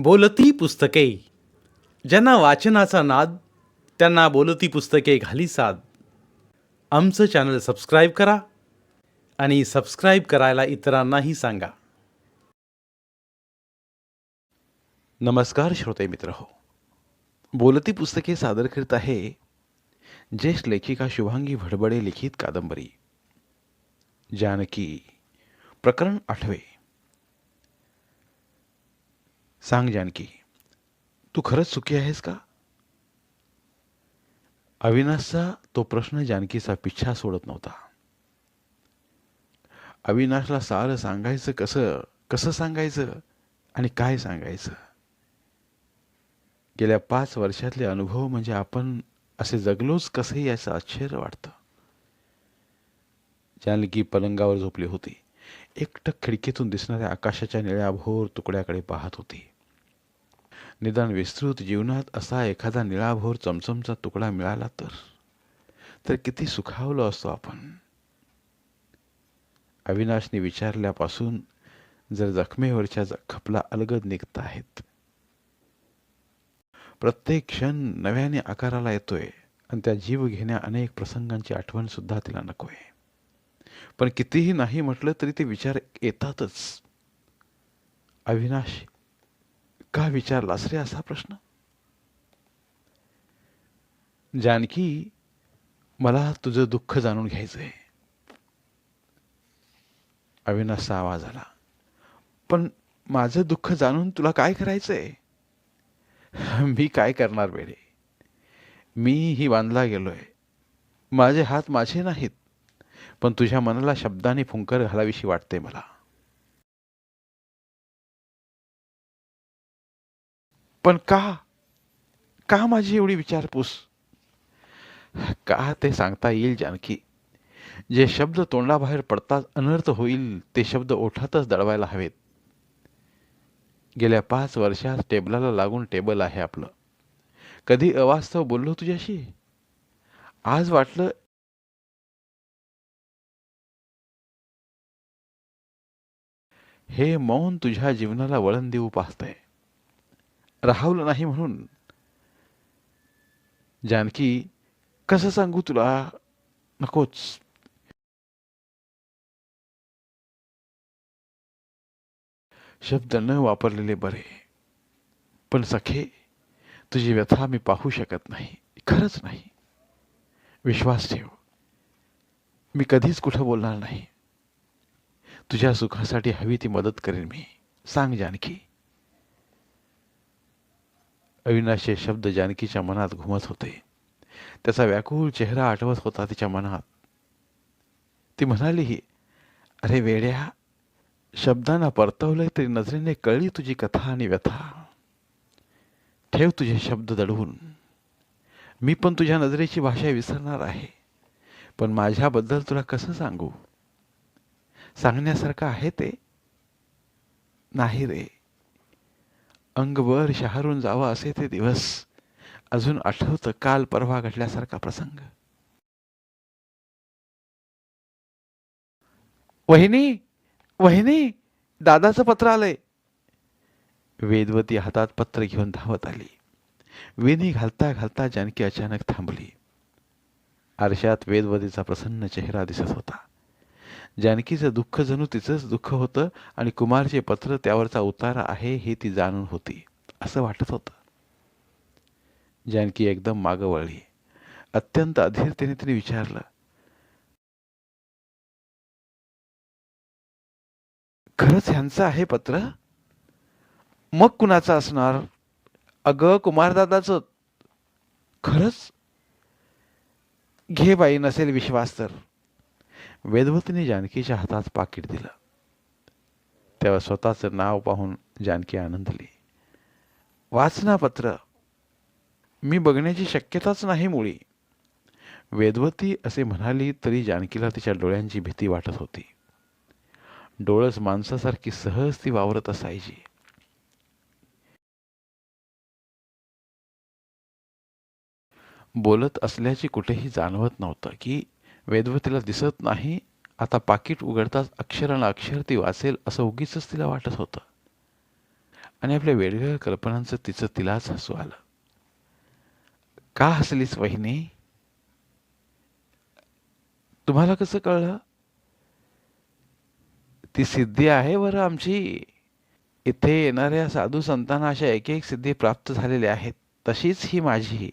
बोलती पुस्तके. ज्यांना वाचनाचा नाद, त्यांना बोलती पुस्तके घाली साद. आमचं चॅनल सबस्क्राईब करा आणि सबस्क्राईब करायला इतरांनाही सांगा. नमस्कार श्रोते मित्र हो. बोलती पुस्तके सादर करीत आहे ज्येष्ठ लेखिका शुभांगी भडबडे लिखित कादंबरी जानकी, प्रकरण 8. सांग जानकी, तू खरंच सुखी आहेस का? अविनाशचा तो प्रश्न जानकीचा पिच्छा सोडत नव्हता. अविनाशला सारं सांगायचं कसं, कसं सांगायचं आणि काय सांगायचं. गेल्या 5 वर्षातले अनुभव म्हणजे आपण असे जगलोच कसे याचं आश्चर्य वाटतं. जानकी पलंगावर झोपली होती. एकटक खिडकीतून दिसणाऱ्या आकाशाच्या निळ्याभोर तुकड्याकडे पाहत होती. निदान विस्तृत जीवनात असा एखादा निळाभोर चमचमचा तुकडा मिळाला तर किती सुखावलो असतो आपण. अविनाशने विचारल्यापासून जर जखमेवरच्या खपला अलगद निघत आहेत. प्रत्येक क्षण नव्याने आकाराला येतोय आणि त्या जीव घेण्या अनेक प्रसंगांची आठवण सुद्धा तिला नकोय. पण कितीही नाही म्हटलं तरी ते विचार येतातच. अविनाश, का विचारलास रे असा प्रश्न? जानकी, मला तुझं दुःख जाणून घ्यायचंय. अविनाशचा आवाज आला. पण माझं दुःख जाणून तुला काय करायचंय? मी काय करणार बेडे? मी ही बांधला गेलोय. माझे हात माझे नाहीत, पण तुझ्या मनाला शब्दाने फुंकर घालावीशी वाटते मला. पण का? का माझी एवढी विचारपूस? का ते सांगता येईल जानकी. जे शब्द तोंडाबाहेर पडताच अनर्थ होईल ते शब्द ओठातच दडवायला हवेत. गेल्या 5 वर्षात टेबलाला लागून टेबल आहे आपलं. कधी अवास्तव बोललो तुझ्याशी? आज वाटलं हे मौन तुझ्या जीवनाला वळण देऊ पाहतंय. राहवलं नाही म्हणून. जानकी, कसं सांगू तुला? नकोच. शब्द न वापरलेले बरे. पण सखे, तुझी व्यथा मी पाहू शकत नाही. खरंच नाही. विश्वास ठेव. मी कधीच कुठं बोलणार नाही. तुझ्या सुखासाठी हवी ती मदत करेन मी. सांग जानकी. अविनाशचे शब्द जानकीच्या मनात घुमत होते. त्याचा व्याकुळ चेहरा आठवत होता तिच्या मनात. ती म्हणाली, अरे वेड्या, शब्दांना परतवलंय तरी नजरेने कळली तुझी कथा आणि व्यथा. ठेव तुझे शब्द दडवून. मी पण तुझ्या नजरेची भाषा विसरणार आहे. पण माझ्याबद्दल तुला कसं सांगू? सांगण्यासारखं आहे ते नाही रे. अंगभर शहारून जावं असे ते दिवस. अजून आठवतं काल परवा घडल्यासारखा प्रसंग. वहिनी, वहिनी, दादाचं पत्र आलंय. वेदवती हातात पत्र घेऊन धावत आली. वेणी घालता घालता जानकी अचानक थांबली. आरशात वेदवतीचा प्रसन्न चेहरा दिसत होता. जानकीचं दुःख जणू तिचंच दुःख होतं आणि कुमारचे पत्र त्यावरचा उतारा आहे हे ती जाणून होती असं वाटत होतं. जानकी एकदम मागं वळली. अत्यंत अधीरतेने तिने विचारलं, खरंच ह्यांचं आहे पत्र? मग कुणाचं असणार? अगं कुमारदादाचं. खरंच? घे बाई, नसेल विश्वास तर. वेदवतीने जानकीच्या हातात पाकिट दिलं. तेव्हा स्वतःचं नाव पाहून जानकी आनंदली. वाचना पत्र. मी बघण्याची शक्यताच नाही मुळी. वेदवती असे म्हणाली तरी जानकीला तिच्या डोळ्यांची भीती वाटत होती. डोळस माणसासारखी सहज ती वावरत असायची. बोलत असल्याची कुठेही जाणवत नव्हतं की वेदवतीला दिसत नाही. आता पाकिट उघडताच अक्षराला अक्षर ती वाचेल असं उगीच तिला वाटत होतं. आणि आपल्या वेगवेगळ्या कल्पनांचं तिचं तिलाच हसू आलं. का हसलीस वहिनी? तुम्हाला कसं कळलं? ती सिद्धी आहे बरं आमची. इथे येणाऱ्या साधू संतांना अशा एक एक सिद्धी प्राप्त झालेल्या आहेत, तशीच ही माझी.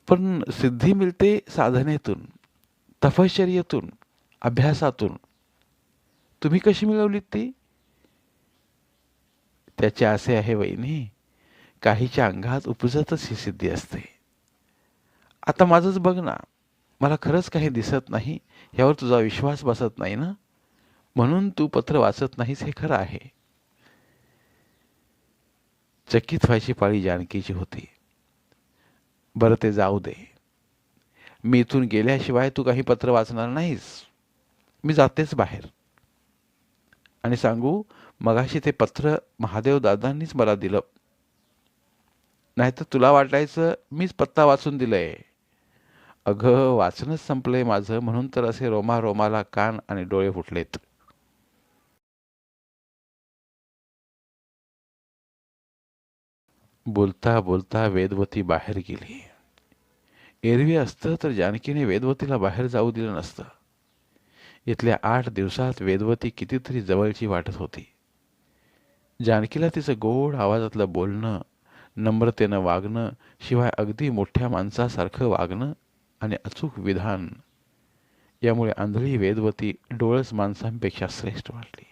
पण सिद्धी मिळते साधनेतून, तपश्चर्येतून, अभ्यासातून. तुम्ही कशी मिळवलीत ती? त्याचे असे आहे वहिनी, काहीच्या अंगात उपजतच ही सिद्धी असते. आता माझंच बघ ना, मला खरंच काही दिसत नाही, यावर तुझा विश्वास बसत नाही ना, म्हणून तू पत्र वाचत नाहीस हे खरं आहे. चकित व्हायची पाळी जानकीची होती. बरं ते जाऊ दे. मी इथून गेल्याशिवाय तू काही पत्र वाचणार नाहीस. मी जातेच बाहेर. आणि सांगू, मगाशी ते पत्र महादेव दादांनीच मला दिलं. नाहीतर तुला वाटायचं मीच पत्ता वाचून दिलंय. अगं, वाचनच संपलंय माझं, म्हणून तर असे रोमाला कान आणि डोळे फुटलेत. बोलता बोलता वेदवती बाहेर गेली. एरवी असतं तर जानकीने वेदवतीला बाहेर जाऊ दिलं नसतं. इथल्या 8 दिवसात वेदवती कितीतरी जवळची वाटत होती. जानकीला तिचं गोड आवाजातलं बोलणं, नम्रतेनं वागणं, शिवाय अगदी मोठ्या माणसासारखं वागणं आणि अचूक विधान, यामुळे आंधळी वेदवती डोळस माणसांपेक्षा श्रेष्ठ वाटली.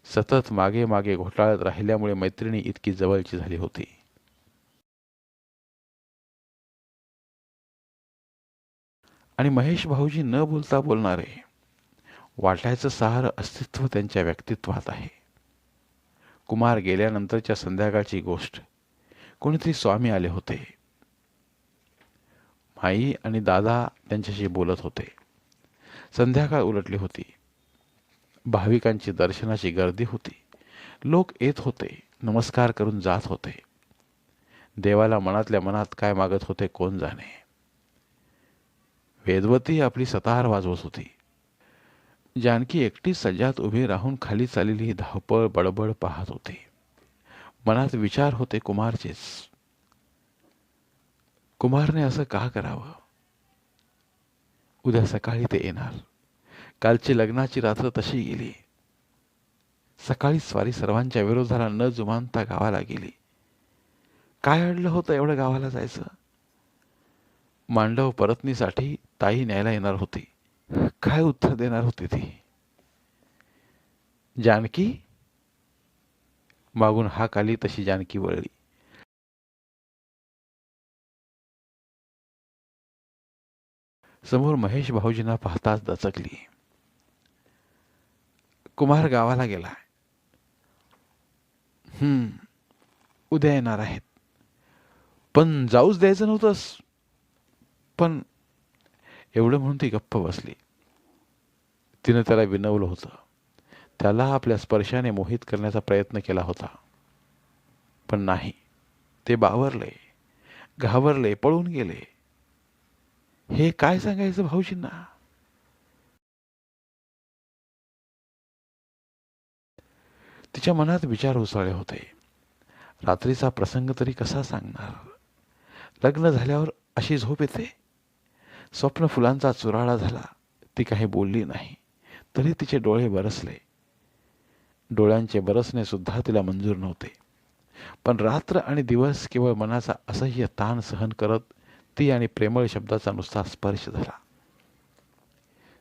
सतत मागे मागे घोटाळत राहिल्यामुळे मैत्रिणी इतकी जवळची झाली होती. आणि महेश भाऊजी न बोलता बोलणारे. वाटायचं सारं अस्तित्व त्यांच्या व्यक्तित्वात आहे. कुमार गेल्यानंतरच्या संध्याकाळची गोष्ट. कोणीतरी स्वामी आले होते. माई आणि दादा त्यांच्याशी बोलत होते. संध्याकाळ उलटली होती. भाविकांची दर्शनाची गर्दी होती. लोक येत होते, नमस्कार करून जात होते. देवाला मनातल्या मनात काय मागत होते कोण जाणे. वेदवती आपली सतार वाजवत होती. जानकी एकटी सज्जात उभी राहून खाली चाललेली ही धावपळ बडबड पाहत होती. मनात विचार होते कुमारचेच. कुमारने असं का करावं? उद्या सकाळी ते येणार. कालची लग्नाची रात्र तशी गेली. सकाळी स्वारी सर्वांच्या विरोधाला न जुमानता गावाला गेली. काय अडलं होतं एवढं गावाला जायचं? मांडव परतनीसाठी ताई न्यायला येणार होती. काय उत्तर देणार होती ती? जानकी? मागून हाक आली तशी जानकी वळली. समोर महेश भाऊजींना पाहताच दचकली. कुमार गावाला गेला. उद्या येणार आहेत. पण जाऊच द्यायचं नव्हतंस. पण एवढं म्हणून ती गप्प बसली. तिनं त्याला विनवलं होतं. त्याला आपल्या स्पर्शाने मोहित करण्याचा प्रयत्न केला होता. पण नाही. ते बावरले, घाबरले, पळून गेले. हे काय सांगायचं भाऊजींना? तिच्या मनात विचार उसळले होते. रात्रीचा प्रसंग तरी कसा सांगणार? लग्न झाल्यावर अशी झोप येते? स्वप्न फुलांचा चुराळा झाला. ती काही बोलली नाही. तरी तिचे डोळे बरसले. डोळ्यांचे बरसणे सुद्धा तिला मंजूर नव्हते. पण रात्र आणि दिवस केवळ मनाचा असह्य ताण सहन करत ती आणि प्रेमळ शब्दाचा नुसता स्पर्श झाला.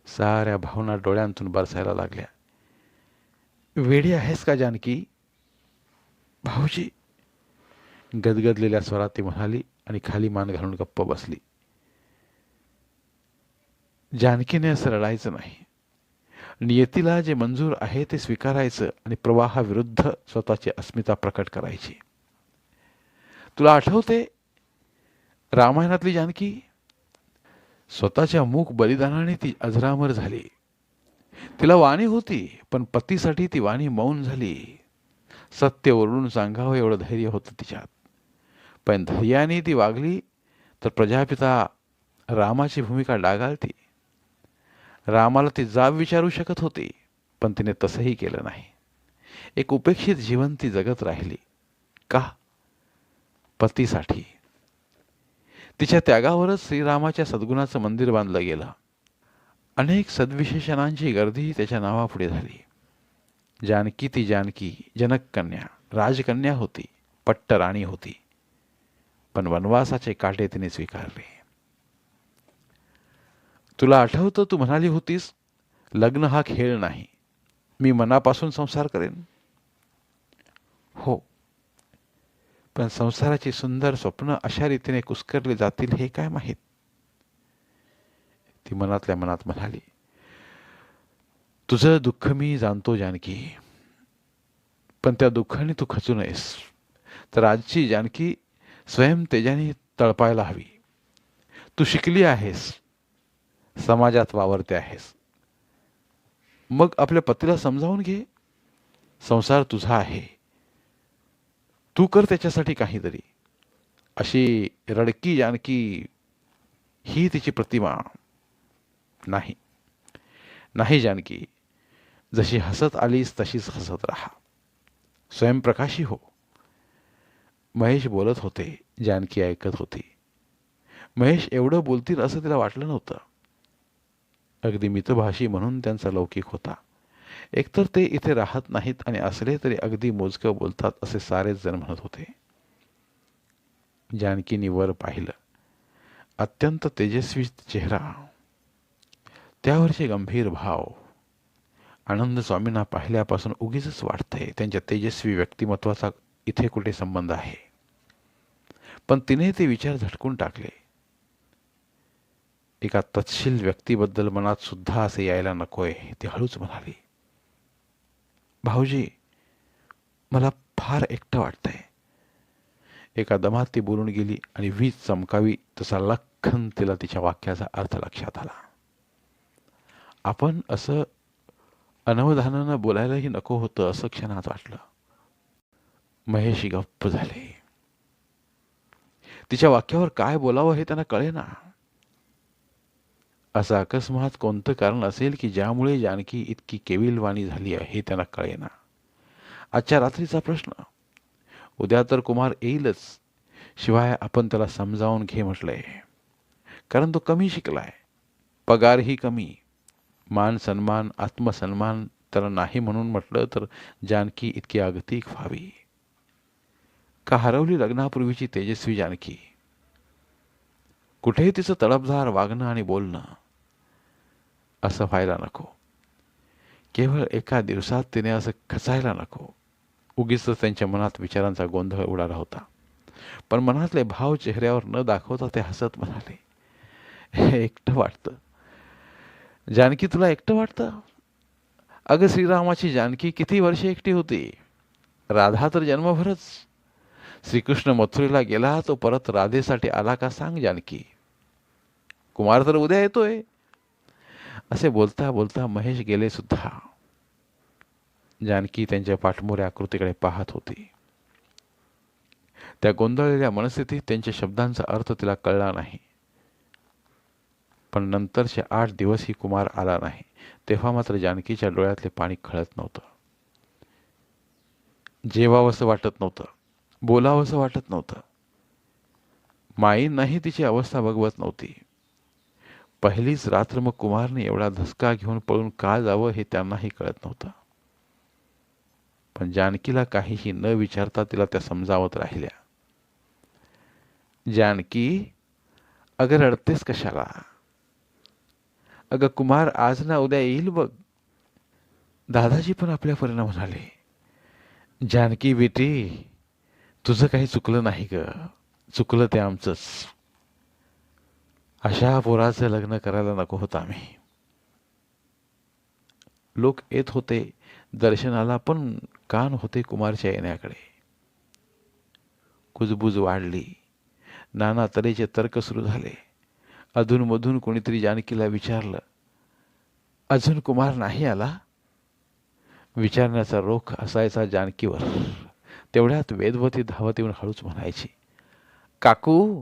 साऱ्या भावना डोळ्यांतून बरसायला लागल्या. वेडी आहेस का जानकी? भाऊजी, गदगदलेल्या स्वरात ती म्हणाली आणि खाली मान घालून गप्प बसली. जानकीने असं रडायचं नाही. नियतीला जे मंजूर आहे ते स्वीकारायचं आणि प्रवाहाविरुद्ध स्वतःची अस्मिता प्रकट करायची. तुला आठवते रामायणातली जानकी? स्वतःच्या मूक बलिदानाने ती अजरामर झाली. तिला वाणी होती, पण पतीसाठी ती वाणी मौन झाली. सत्य ओरडून सांगावं एवढं धैर्य होतं तिच्यात. पण धैर्याने ती वागली तर प्रजापिता रामाची भूमिका डागाळती. रामाला ती जाब विचारू शकत होती, पण तिने तसंही केलं नाही. एक उपेक्षित जीवन ती जगत राहिली. का? पतीसाठी. तिच्या त्यागावरच श्रीरामाच्या सद्गुणाचं मंदिर बांधलं गेलं. अनेक सद्विशेषणांची गर्दी त्याच्या नावापुढे झाली. जानकी ती जानकी, जनककन्या, राजकन्या होती, पट्टराणी होती. पण वनवासाचे काटे तिने स्वीकारले. तुला आठवतं तू म्हणाली होतीस, लग्न हा खेळ नाही, मी मनापासून संसार करेन. हो, पण संसाराची सुंदर स्वप्न अशा रीतीने कुस्करले जातील हे काय माहीत. ती मनातल्या मनात म्हणाली, तुझं दुःख मी जाणतो जानकी, पण त्या दुःखाने तू खचू नयेस. तर आजची जानकी स्वयं तेजाने तळपायला हवी. तू शिकली आहेस, समाजात वावरते आहेस, मग आपल्या पतीला समजावून घे. संसार तुझा आहे, तू कर त्याच्यासाठी काहीतरी. अशी रडकी जानकी ही तिची प्रतिमा नाही. नाही जानकी, जशी हसत आलीस तशीच हसत राहा, स्वयंप्रकाशी हो. महेश बोलत होते, जानकी ऐकत होती. महेश एवढं बोलतील असं तिला वाटलं नव्हतं. अगदी मितभाषी म्हणून त्यांचा लौकिक होता. एकतर ते इथे राहत नाहीत आणि असले तरी अगदी मोजकं बोलतात असे सारेच जण म्हणत होते. जानकीनी वर पाहिलं. अत्यंत तेजस्वी चेहरा, त्यावरचे गंभीर भाव. आनंद स्वामींना पाहिल्यापासून उगीच वाटतंय त्यांच्या तेजस्वी व्यक्तिमत्वाचा इथे कुठे संबंध आहे. पण तिने ते विचार झटकून टाकले. एका तत्शील व्यक्तीबद्दल मनात सुद्धा असे यायला नकोय. ती हळूच म्हणाली, भाऊजी, मला फार एकटं वाटतंय. एका दमात ती बोलून गेली आणि वीज चमकावी तसा लख्खन तिला तिच्या वाक्याचा अर्थ लक्षात आला. आपण असं अनवधानानं बोलायलाही नको होतं असं क्षणात वाटलं. महेश गप्प झाले. तिच्या वाक्यावर काय बोलावं हे त्यांना कळेना. असं अकस्मात कोणतं कारण असेल की ज्यामुळे जानकी इतकी केविलवाणी झाली आहे हे त्यांना कळेना. आजच्या रात्रीचा प्रश्न. उद्या तर कुमार येईलच, शिवाय आपण त्याला समजावून घे म्हटलंय. कारण तो कमी शिकलाय, पगारही कमी, मान सन्मान आत्मसन्मान त्याला नाही म्हणून म्हटलं तर जानकी इतकी अगतिक व्हावी का? हरवली लग्नापूर्वीची तेजस्वी जानकी. कुठेही तिचं तडफदार वागणं आणि बोलणं असं व्हायला नको. केवळ एका दिवसात तिने असं खचायला नको. उगीच त्यांच्या मनात विचारांचा गोंधळ उडाला होता. पण मनातले भाव चेहऱ्यावर न दाखवता ते हसत म्हणाले, एकटं वाटतं जानकी, तुला एकटं वाटतं? अगं श्रीरामाची जानकी किती वर्षे एकटी होती. राधा तर जन्मभरच. श्रीकृष्ण मथुरेला गेला तो परत राधेसाठी आला का सांग जानकी. कुमार तर उद्या येतोय. असे बोलता बोलता महेश गेले सुद्धा. जानकी त्यांच्या पाठमोऱ्या आकृतीकडे पाहत होती. त्या गोंधळलेल्या मनस्थितीत त्यांच्या शब्दांचा अर्थ तिला कळला नाही. पण नंतरचे 8 दिवसही कुमार आला नाही. तेव्हा मात्र जानकीच्या डोळ्यातले पाणी खळत नव्हतं. जेवावंसं वाटत नव्हतं, बोलावंसं वाटत नव्हतं. माईंनाही तिची अवस्था बघवत नव्हती. पहिलीच रात्र मग कुमारने एवढा धसका घेऊन पळून का जावं हे त्यांनाही कळत नव्हतं. पण जानकीला काहीही न विचारता तिला त्या समजावत राहिल्या. जानकी, अगं रडतेस कशाला? अगं कुमार आज ना उद्या येईल बघ. दादाजी पण आपल्या परीनं म्हणाले. जानकी बेटी, तुझं काही चुकलं नाही ग, चुकलं ते आमचंच. अशा पोराचं लग्न करायला नको होतं आम्ही. लोक येत होते दर्शनाला, पण कान होते कुमारच्या येण्याकडे. कुजबूज वाढली. नाना तऱ्हेचे तर्क सुरू झाले. अधूनमधून कोणीतरी जानकीला विचारलं, अजून कुमार नाही आला? विचारण्याचा रोख असायचा जानकीवर. तेवढ्यात वेदवती धावत येऊन हळूच म्हणायची, काकू,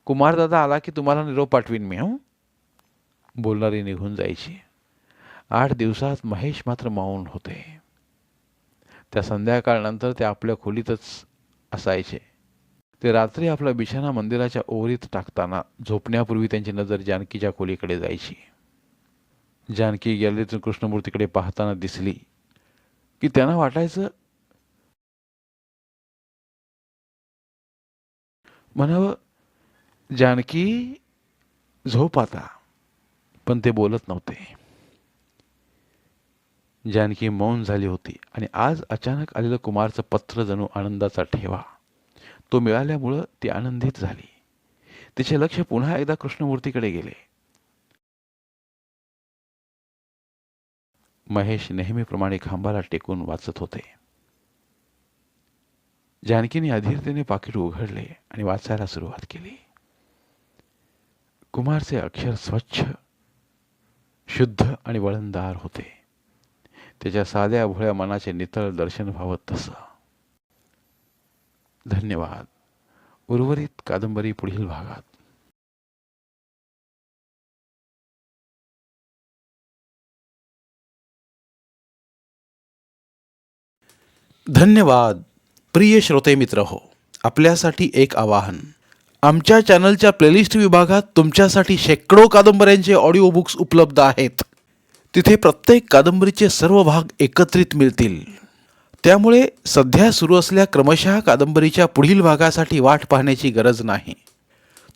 कुमार दादा आला की तुम्हाला निरोप पाठवीन मी. बोलणारी निघून जायची. 8 दिवसात महेश मात्र मौन होते. त्या संध्याकाळनंतर ते आपल्या खोलीतच असायचे. ते रात्री आपला बिछाना मंदिराच्या ओरीत टाकताना झोपण्यापूर्वी त्यांची नजर जानकीच्या खोलीकडे जायची. जानकी गॅलरीतून कृष्णमूर्तीकडे पाहताना दिसली की त्यांना वाटायचं म्हणावं, जानकी झोप आता, पण ते बोलत नव्हते. जानकी मौन झाली होती आणि आज अचानक आलेलं कुमारचं पत्र जणू आनंदाचा ठेवा. तो मिळाल्यामुळं ती आनंदित झाली. तिचे लक्ष पुन्हा एकदा कृष्णमूर्तीकडे गेले. महेश नेहमीप्रमाणे खांबाला टेकून वाचत होते. जानकीने अधीरतेने पाकिट उघडले आणि वाचायला सुरुवात केली. कुमारचे अक्षर स्वच्छ, शुद्ध आणि वळणदार होते. त्याच्या साध्या भोळ्या मनाचे नितळ दर्शन व्हावं तसं. धन्यवाद. उर्वरित कादंबरी पुढील भागात. धन्यवाद. प्रिय श्रोते मित्र हो, आपल्यासाठी एक आवाहन. आमच्या चॅनलच्या प्लेलिस्ट विभागात तुमच्यासाठी शेकडो कादंबऱ्यांचे ऑडिओ बुक्स उपलब्ध आहेत. तिथे प्रत्येक कादंबरीचे सर्व भाग एकत्रित मिळतील. त्यामुळे सध्या सुरू असलेल्या क्रमशः कादंबरीच्या पुढील भागासाठी वाट पाहण्याची गरज नाही.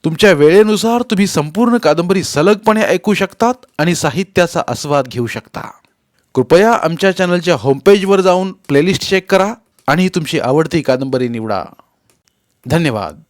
तुमच्या वेळेनुसार तुम्ही संपूर्ण कादंबरी सलगपणे ऐकू शकतात आणि साहित्याचा आस्वाद घेऊ शकता. कृपया आमच्या चॅनलच्या होमपेजवर जाऊन प्लेलिस्ट चेक करा आणि तुमची आवडती कादंबरी निवडा. धन्यवाद.